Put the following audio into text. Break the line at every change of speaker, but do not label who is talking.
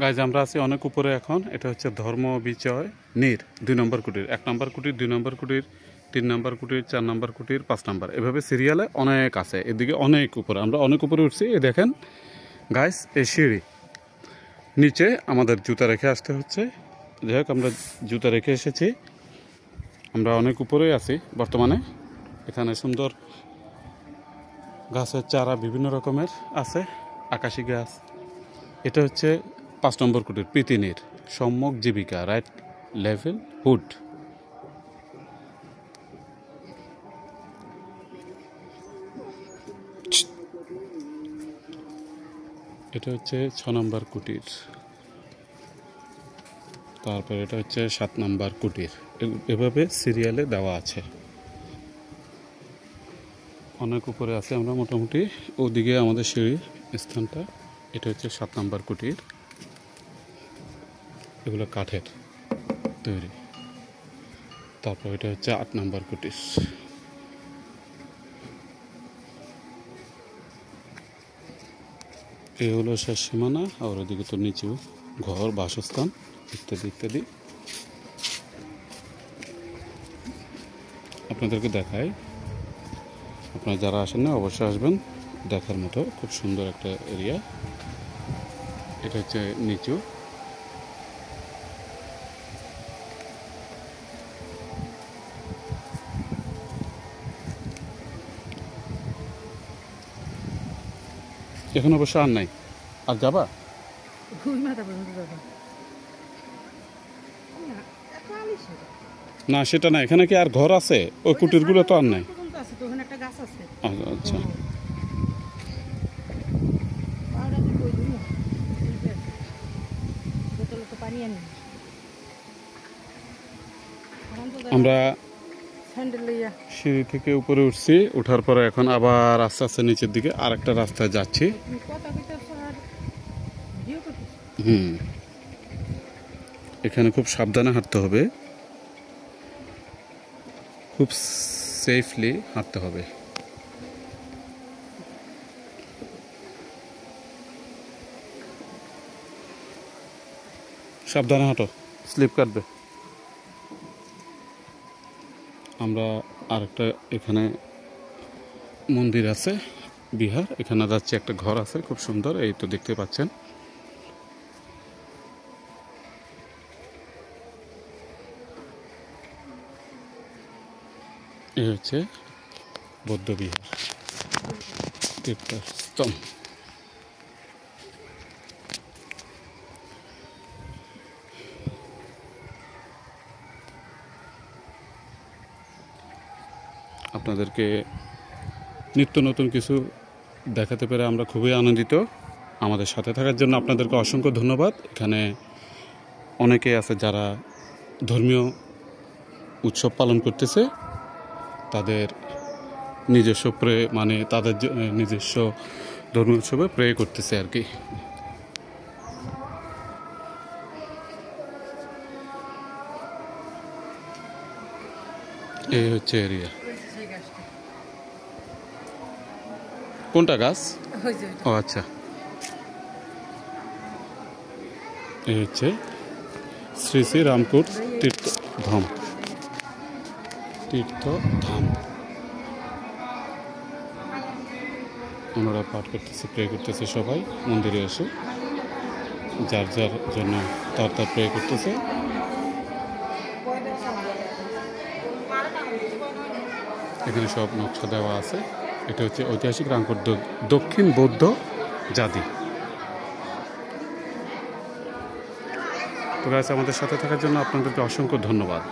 Guys আমরা আছি অনেক উপরে এখন। এটা হচ্ছে ধর্ম বিজয় নীর 2 নম্বর কুটির, 1 নম্বর কুটির, 2 নম্বর কুটির, 3 নম্বর কুটির, 4 নম্বর কুটির, 5 নম্বর, এভাবে সিরিয়ালে অনেক আছে। এদিকে অনেক উপরে, আমরা অনেক উপরে উঠছি। এই দেখেন গাইজ, এই সিঁড়ি নিচে আমাদের জুতা রেখে আসতে হচ্ছে। যাই হোক, আমরা জুতা রেখে এসেছি। আমরা অনেক উপরেই আছি বর্তমানে। এখানে সুন্দর গাছের চারা বিভিন্ন রকমের আছে, আকাশি গাছ। এটা হচ্ছে 5 নম্বর কুটির প্রীতিনীর সম্যক জীবিকা রাইট লেভেল হুড। এটা হচ্ছে 6 নম্বর কুটির। তারপর এটা হচ্ছে 7 নম্বর কুটির। এভাবে সিরিয়ালে দেওয়া আছে। অনেক উপরে আছে আমরা মোটামুটি। ওদিকে আমাদের সিঁড়ির স্থানটা। এটা হচ্ছে 7 নম্বর কুটির। এগুলো কাঠের তৈরি। তারপর এটা হচ্ছে 8 নম্বর কুটির। এই হলো শেষ সীমানা। আর ওদিকে তো নিচেও ঘর, বাসস্থান ইত্যাদি ইত্যাদি। আপনাদেরকে দেখাই, আপনারা যারা আসেন না অবশ্যই আসবেন, দেখার মতো খুব সুন্দর একটা এরিয়া। এটা হচ্ছে নিচু। এখন অবশ্য আর নাই। আর যাবা না, সেটা না। এখানে কি আর ঘর আছে? ওই কুটিরগুলো তো আর নাই। আচ্ছা, আমরা সিঁড়ি থেকে উপরে উঠছি। উঠার পরে এখন আবার আস্তে আস্তে নিচের দিকে আর একটা রাস্তায় যাচ্ছি। এখানে খুব সাবধানে হাঁটতে হবে, খুব সেফলি হাঁটতে হবে। সাবধানে হাঁটো, স্লিপ কাটবে। আমরা আরেকটা এখানে মন্দির আছে, বিহার। এখানে যাচ্ছে, একটা ঘর আছে খুব সুন্দর। এই তো দেখতে পাচ্ছেন। এই হচ্ছে বৌদ্ধ বিহার, তীর্থস্থান। আপনাদেরকে নিত্য নতুন কিছু দেখাতে পেরে আমরা খুবই আনন্দিত। আমাদের সাথে থাকার জন্য আপনাদেরকে অসংখ্য ধন্যবাদ। এখানে অনেকে আছে যারা ধর্মীয় উৎসব পালন করতেছে, তাদের নিজস্ব তাদের নিজস্ব ধর্মীয় উৎসবে প্রে করতেছে আর কি। এই হচ্ছে এরিয়া। কোনটা গাছ? ও আচ্ছা। এই হচ্ছে শ্রী শ্রী রামকূট তীর্থধাম। ওনারা পাঠ করতেছে, প্রে করতেছে। সবাই মন্দিরে এসে যার যার জন্য তার প্রে করতেছে। এখানে সব নকশা দেওয়া আছে। এটা হচ্ছে ঐতিহাসিক রামকূট দক্ষিণ বৌদ্ধ জাতি। তো গাইস, আমাদের সাথে থাকার জন্য আপনাদেরকে অসংখ্য ধন্যবাদ।